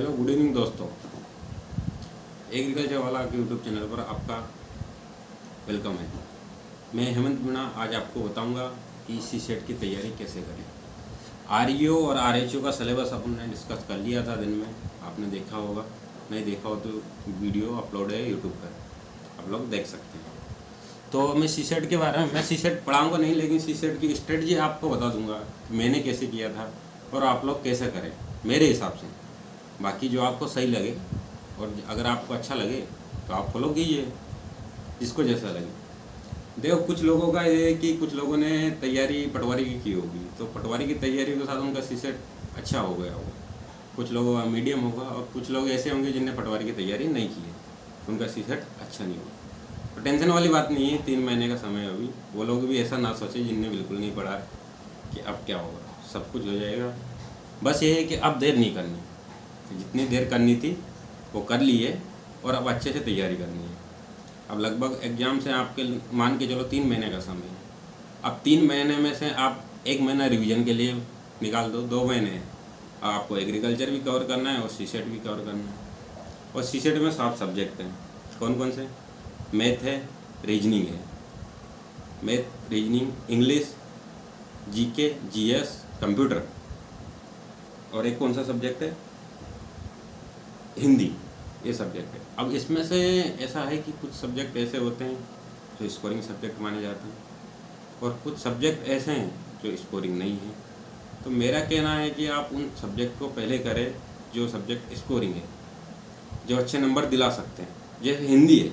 Hello good evening दोस्तों। Agriculture वाला के यूट्यूब चैनल पर आपका वेलकम है। मैं हेमंत मीणा आज आपको बताऊंगा कि सी सेट की तैयारी कैसे करें। आरईओ और आरएचओ का सिलेबस अपन ने डिस्कस कर लिया था दिन में, आपने देखा होगा। नहीं देखा हो तो वीडियो अपलोड है यूट्यूब पर, आप लोग देख सकते हैं। तो मैं सी सेट के बारे में मैं सी सेट पढ़ाऊँगा नहीं, लेकिन सी सेट की स्ट्रेटजी आपको बता दूंगा मैंने कैसे किया था और आप लोग कैसे करें मेरे हिसाब से। बाकी जो आपको सही लगे और अगर आपको अच्छा लगे तो आप फॉलो कीजिए, जिसको जैसा लगे। देखो कुछ लोगों का ये है कि कुछ लोगों ने तैयारी पटवारी की होगी, तो पटवारी की तैयारी के साथ उनका सीसेट अच्छा हो गया होगा, कुछ लोगों का मीडियम होगा और कुछ लोग ऐसे होंगे जिनने पटवारी की तैयारी नहीं की है, उनका सीसेट अच्छा नहीं होगा। तो टेंशन वाली बात नहीं है, 3 महीने का समय है अभी। वो लोग भी ऐसा ना सोचे जिनने बिल्कुल नहीं पढ़ा है कि अब क्या होगा, सब कुछ हो जाएगा। बस ये है कि अब देर नहीं करनी, जितनी देर करनी थी वो कर ली है और अब अच्छे से तैयारी करनी है। अब लगभग एग्ज़ाम से आपके मान के चलो 3 महीने का समय है। अब 3 महीने में से आप 1 महीना रिवीजन के लिए निकाल दो, 2 महीने हैं। आपको एग्रीकल्चर भी कवर करना है और सीसेट भी कवर करना है। और सीसेट में 7 सब्जेक्ट हैं। कौन कौन से? मैथ है, रीजनिंग है, math reasoning, English, GK, GS, computer, और एक कौन सा सब्जेक्ट है? हिंदी। ये सब्जेक्ट है। अब इसमें से ऐसा है कि कुछ सब्जेक्ट ऐसे होते हैं जो स्कोरिंग सब्जेक्ट माने जाते हैं और कुछ सब्जेक्ट ऐसे हैं जो स्कोरिंग नहीं है। तो मेरा कहना है कि आप उन सब्जेक्ट को पहले करें जो सब्जेक्ट स्कोरिंग है, जो अच्छे नंबर दिला सकते हैं। जैसे हिंदी है।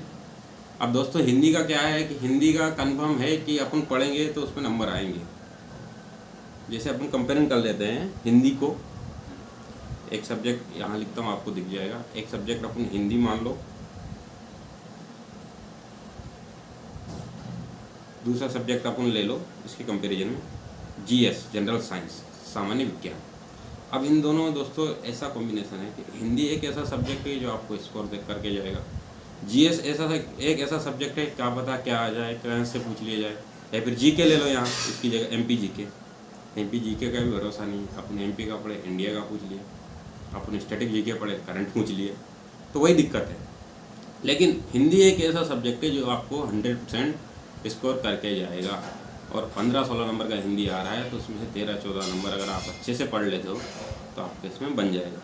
अब दोस्तों हिंदी का क्या है कि हिंदी का कंफर्म है कि अपन पढ़ेंगे तो उसमें नंबर आएंगे। जैसे अपन कंपेयरिंग कर लेते हैं हिंदी को, एक सब्जेक्ट यहाँ लिखता हूँ, आपको दिख जाएगा। एक सब्जेक्ट अपन हिंदी मान लो, दूसरा सब्जेक्ट अपन ले लो इसके कंपैरिजन में जीएस, जनरल साइंस, सामान्य विज्ञान। अब इन दोनों दोस्तों ऐसा कॉम्बिनेशन है कि हिंदी एक ऐसा सब्जेक्ट है जो आपको स्कोर देख करके जाएगा। जीएस एक ऐसा सब्जेक्ट है, क्या पता क्या आ जाए, कहाँ से पूछ लिया जाए। या फिर जीके ले लो यहाँ, इसकी जगह एमपी जीके का भी भरोसा नहीं। अपने एमपी का पढ़े, इंडिया का पूछ लिया। अपने स्टैटिक जीके पढ़े, करंट पूछ लिए, तो वही दिक्कत है। लेकिन हिंदी एक ऐसा सब्जेक्ट है जो आपको 100% स्कोर करके जाएगा। और 15-16 नंबर का हिंदी आ रहा है तो उसमें से 13-14 नंबर अगर आप अच्छे से पढ़ लेते हो तो आपके इसमें बन जाएगा।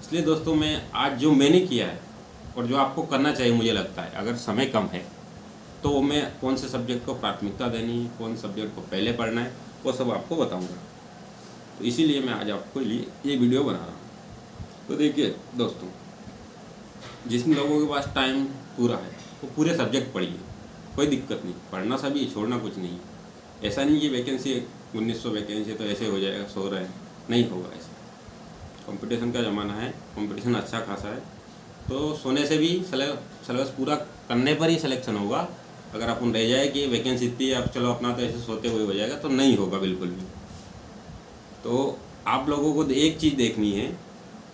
इसलिए दोस्तों मैं आज जो मैंने किया है और जो आपको करना चाहिए, मुझे लगता है अगर समय कम है तो मैं कौन से सब्जेक्ट को प्राथमिकता देनी है, कौन सब्जेक्ट को पहले पढ़ना है, वो सब आपको बताऊँगा। तो इसीलिए मैं आज आपको लिए ये वीडियो बना रहा हूँ। तो देखिए दोस्तों, जिन लोगों के पास टाइम पूरा है वो पूरे सब्जेक्ट पढ़िए, कोई दिक्कत नहीं। पढ़ना सभी, छोड़ना कुछ नहीं। ऐसा नहीं कि वैकेंसी 1900 वैकेंसी तो ऐसे हो जाएगा, सो रहे हैं, नहीं होगा ऐसा। कंपटीशन का ज़माना है, कंपटीशन अच्छा खासा है, तो सोने से भी सिलेबस पूरा करने पर ही सिलेक्शन होगा। अगर अपन रह जाए कि वैकेंसी इतनी है अब चलो अपना तो ऐसे सोते हुए हो जाएगा, तो नहीं होगा बिल्कुल भी। तो आप लोगों को एक चीज़ देखनी है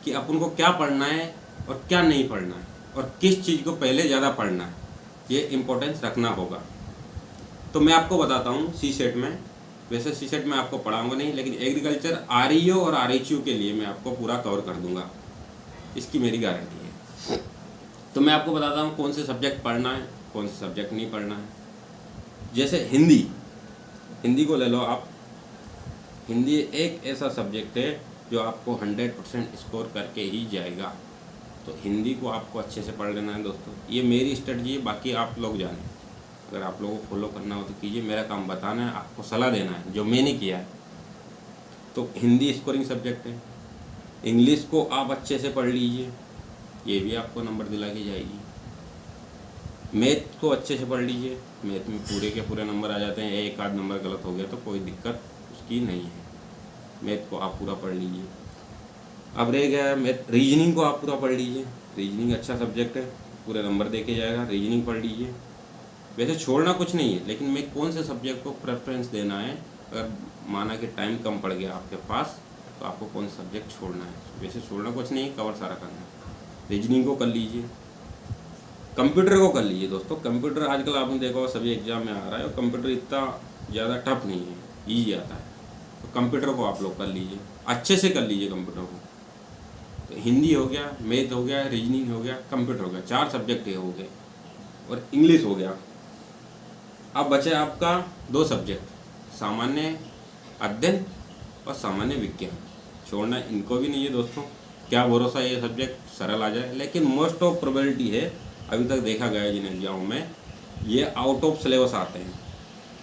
कि अपन को क्या पढ़ना है और क्या नहीं पढ़ना है और किस चीज़ को पहले ज़्यादा पढ़ना है, ये इम्पोर्टेंस रखना होगा। तो मैं आपको बताता हूँ सी सेट में, वैसे सी सेट में आपको पढ़ाऊँगा नहीं, लेकिन एग्रीकल्चर आरईओ और आरएचयू के लिए मैं आपको पूरा कवर कर दूँगा, इसकी मेरी गारंटी है। तो मैं आपको बताता हूँ कौन से सब्जेक्ट पढ़ना है, कौन से सब्जेक्ट नहीं पढ़ना है। जैसे हिंदी को ले लो आप। हिंदी एक ऐसा सब्जेक्ट है जो आपको 100% स्कोर करके ही जाएगा। तो हिंदी को आपको अच्छे से पढ़ लेना है दोस्तों, ये मेरी स्ट्रेटजी है। बाकी आप लोग जाने, अगर आप लोगों को फॉलो करना हो तो कीजिए, मेरा काम बताना है, आपको सलाह देना है जो मैंने किया है। तो हिंदी स्कोरिंग सब्जेक्ट है। इंग्लिश को आप अच्छे से पढ़ लीजिए, ये भी आपको नंबर दिला के जाएगी। मैथ को अच्छे से पढ़ लीजिए, मैथ में पूरे के पूरे नंबर आ जाते हैं। एक आध नंबर गलत हो गया तो कोई दिक्कत उसकी नहीं है, मैथ को आप पूरा पढ़ लीजिए। अब रह गया मैथ, रीजनिंग को आप पूरा पढ़ लीजिए। रीजनिंग अच्छा सब्जेक्ट है, पूरे नंबर देके जाएगा, रीजनिंग पढ़ लीजिए। वैसे छोड़ना कुछ नहीं है, लेकिन मैं कौन से सब्जेक्ट को प्रेफरेंस देना है, अगर माना कि टाइम कम पड़ गया आपके पास तो आपको कौन सा सब्जेक्ट छोड़ना है। वैसे छोड़ना कुछ नहीं है, कवर सारा करना है। रीजनिंग को कर लीजिए, कंप्यूटर को कर लीजिए दोस्तों। कंप्यूटर आजकल आपने देखा होगा सभी एग्जाम में आ रहा है और कंप्यूटर इतना ज़्यादा टफ नहीं है, ईजी आता है। तो कंप्यूटर को आप लोग कर लीजिए, अच्छे से कर लीजिए कंप्यूटर को। तो हिंदी हो गया, मैथ हो गया, रीजनिंग हो गया, कंप्यूटर हो गया, 4 सब्जेक्ट ये हो गए और इंग्लिश हो गया। अब बचे आपका 2 सब्जेक्ट, सामान्य अध्ययन और सामान्य विज्ञान। छोड़ना इनको भी नहीं है दोस्तों, क्या भरोसा ये सब्जेक्ट सरल आ जाए, लेकिन मोस्ट ऑफ प्रोबेबिलिटी है, अभी तक देखा गया है जिन एग्जामों में, ये आउट ऑफ सिलेबस आते हैं।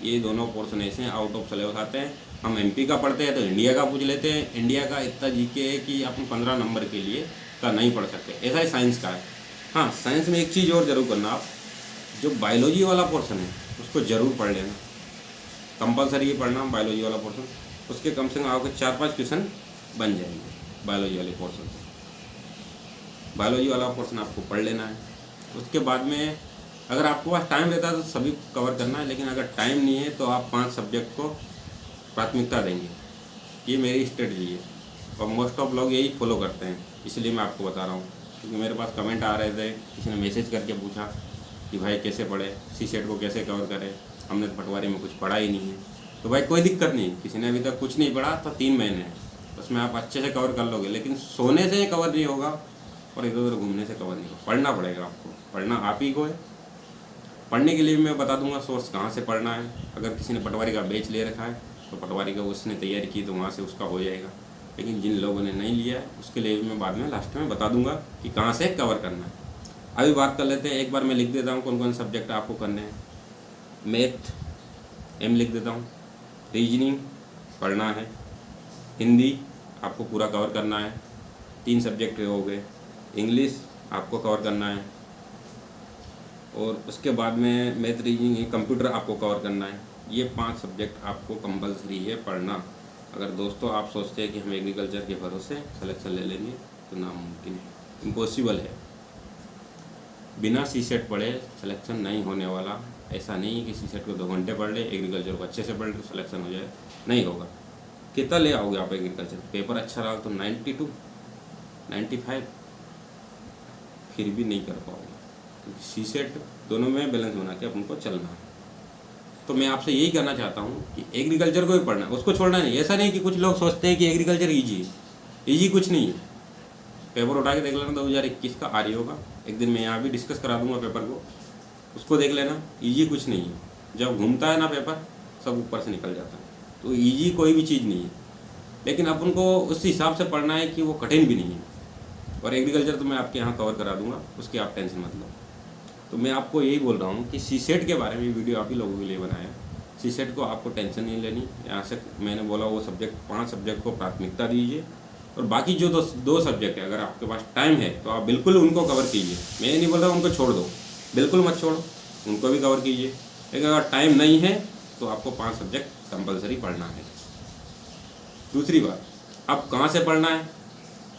ये दोनों पोर्शन ऐसे हैं आउट ऑफ सिलेबस आते हैं। हम एमपी का पढ़ते हैं तो इंडिया का पूछ लेते हैं, इंडिया का इतना जीके है कि अपन 15 नंबर के लिए का नहीं पढ़ सकते, ऐसा ही साइंस का है। हाँ, साइंस में एक चीज़ और ज़रूर करना, आप जो बायोलॉजी वाला पोर्शन है उसको ज़रूर पढ़ लेना, कंपलसरी पढ़ना बायोलॉजी वाला पोर्शन। उसके कम से कम आपके 4-5 क्वेश्चन बन जाएंगे बायोलॉजी वाले पोर्शन से। बायोलॉजी वाला पोर्शन आपको पढ़ लेना है। उसके बाद में अगर आपके पास टाइम रहता है तो सभी कवर करना है, लेकिन अगर टाइम नहीं है तो आप 5 सब्जेक्ट को प्राथमिकता देंगे। ये मेरी स्ट्रेटजी है और मोस्ट ऑफ लोग यही फॉलो करते हैं, इसलिए मैं आपको बता रहा हूँ। क्योंकि मेरे पास कमेंट आ रहे थे, किसी ने मैसेज करके पूछा कि भाई कैसे पढ़े, सीसेट को कैसे कवर करें, हमने तो पटवारी में कुछ पढ़ा ही नहीं है। तो भाई कोई दिक्कत नहीं, किसी ने अभी तक कुछ नहीं पढ़ा तो 3 महीने हैं, उसमें आप अच्छे से कवर कर लोगे। लेकिन सोने से कवर नहीं होगा और इधर उधर घूमने से कवर नहीं होगा, पढ़ना पड़ेगा आपको, पढ़ना आप ही को है। पढ़ने के लिए मैं बता दूंगा सोर्स कहाँ से पढ़ना है। अगर किसी ने पटवारी का बैच ले रखा है तो पटवारी का उसने तैयारी की तो वहाँ से उसका हो जाएगा, लेकिन जिन लोगों ने नहीं लिया है उसके लिए मैं बाद में लास्ट में बता दूंगा कि कहाँ से कवर करना है। अभी बात कर लेते हैं, एक बार मैं लिख देता हूँ कौन कौन सब्जेक्ट आपको करने हैं। मैथ एम लिख देता हूँ, रीजनिंग पढ़ना है, हिंदी आपको पूरा कवर करना है, 3 सब्जेक्ट हो गए, इंग्लिश आपको कवर करना है, और उसके बाद में मैथ रीजनिंग कंप्यूटर आपको कवर करना है। ये 5 सब्जेक्ट आपको कंपलसरी है पढ़ना। अगर दोस्तों आप सोचते हैं कि हम एग्रीकल्चर के भरोसे सिलेक्शन ले लेंगे तो नामुमकिन है, इम्पॉसिबल है। बिना सीसेट पढ़े सिलेक्शन नहीं होने वाला। ऐसा नहीं है कि सीसेट को 2 घंटे पढ़ ले, एग्रीकल्चर को अच्छे से पढ़ ले सिलेक्शन हो जाए, नहीं होगा। कितना ले आओगे आप एग्रीकल्चर, पेपर अच्छा रहा तो 92 95, फिर भी नहीं कर पाओगे, क्योंकि सीसेट दोनों में बैलेंस बना के अपन को चलना है। तो मैं आपसे यही कहना चाहता हूँ कि एग्रीकल्चर को ही पढ़ना है, उसको छोड़ना नहीं। ऐसा नहीं कि कुछ लोग सोचते हैं कि एग्रीकल्चर ईजी है, ईजी कुछ नहीं है। पेपर उठा के देख लेना 2021 का आ रही होगा, एक दिन मैं यहाँ भी डिस्कस करा दूंगा पेपर को, उसको देख लेना। ईजी कुछ नहीं है, जब घूमता है ना पेपर सब ऊपर से निकल जाता है। तो ईजी कोई भी चीज़ नहीं है, लेकिन अपन को उस हिसाब से पढ़ना है कि वो कठिन भी नहीं है। और एग्रीकल्चर तो मैं आपके यहाँ कवर करा दूंगा, उसकी आप टेंशन मत लो। तो मैं आपको यही बोल रहा हूँ कि सीसेट के बारे में वीडियो आप ही लोगों के लिए बनाया। सीसेट को आपको टेंशन नहीं लेनी, यहाँ से मैंने बोला वो सब्जेक्ट 5 सब्जेक्ट को प्राथमिकता दीजिए, और बाकी जो 2 सब्जेक्ट है अगर आपके पास टाइम है तो आप बिल्कुल उनको कवर कीजिए। मैं ये नहीं बोल रहा उनको छोड़ दो, बिल्कुल मत छोड़ो, उनको भी कवर कीजिए। लेकिन अगर टाइम नहीं है तो आपको 5 सब्जेक्ट कंपलसरी पढ़ना है। दूसरी बात, अब कहाँ से पढ़ना है,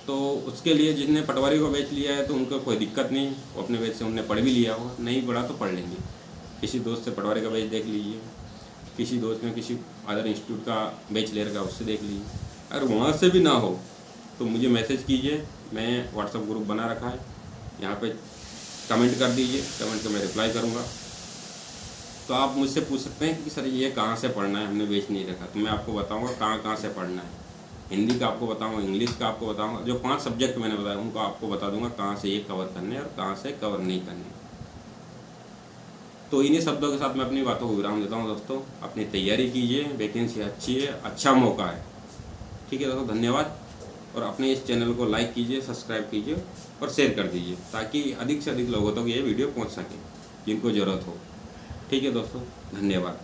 तो उसके लिए जिसने पटवारी को बैच लिया है तो उनको कोई दिक्कत नहीं, वो अपने बैच से उन्होंने पढ़ भी लिया होगा, नहीं पढ़ा तो पढ़ लेंगे। किसी दोस्त से पटवारी का बैच देख लीजिए, किसी दोस्त ने किसी अदर इंस्टीट्यूट का बैच ले रखा उससे देख लीजिए। अगर वहाँ से भी ना हो तो मुझे मैसेज कीजिए, मैं व्हाट्सएप ग्रुप बना रखा है, यहाँ पे कमेंट कर दीजिए, कमेंट को मैं रिप्लाई करूँगा। तो आप मुझसे पूछ सकते हैं कि सर ये कहाँ से पढ़ना है, हमने बैच नहीं रखा, तो मैं आपको बताऊँगा कहाँ से पढ़ना है। हिंदी का आपको बताऊँगा, इंग्लिश का आपको बताऊँगा, जो 5 सब्जेक्ट मैंने बताया उनको आपको बता दूंगा कहाँ से ये कवर करने हैं और कहाँ से कवर नहीं करने। तो इन्हीं शब्दों के साथ मैं अपनी बातों को विराम देता हूँ। दोस्तों अपनी तैयारी कीजिए, वैकेंसी अच्छी है, अच्छा मौका है। ठीक है दोस्तों, धन्यवाद। और अपने इस चैनल को लाइक कीजिए, सब्सक्राइब कीजिए और शेयर कर दीजिए, ताकि अधिक से अधिक लोगों तक ये वीडियो पहुँच सके जिनको ज़रूरत हो। ठीक है दोस्तों, धन्यवाद।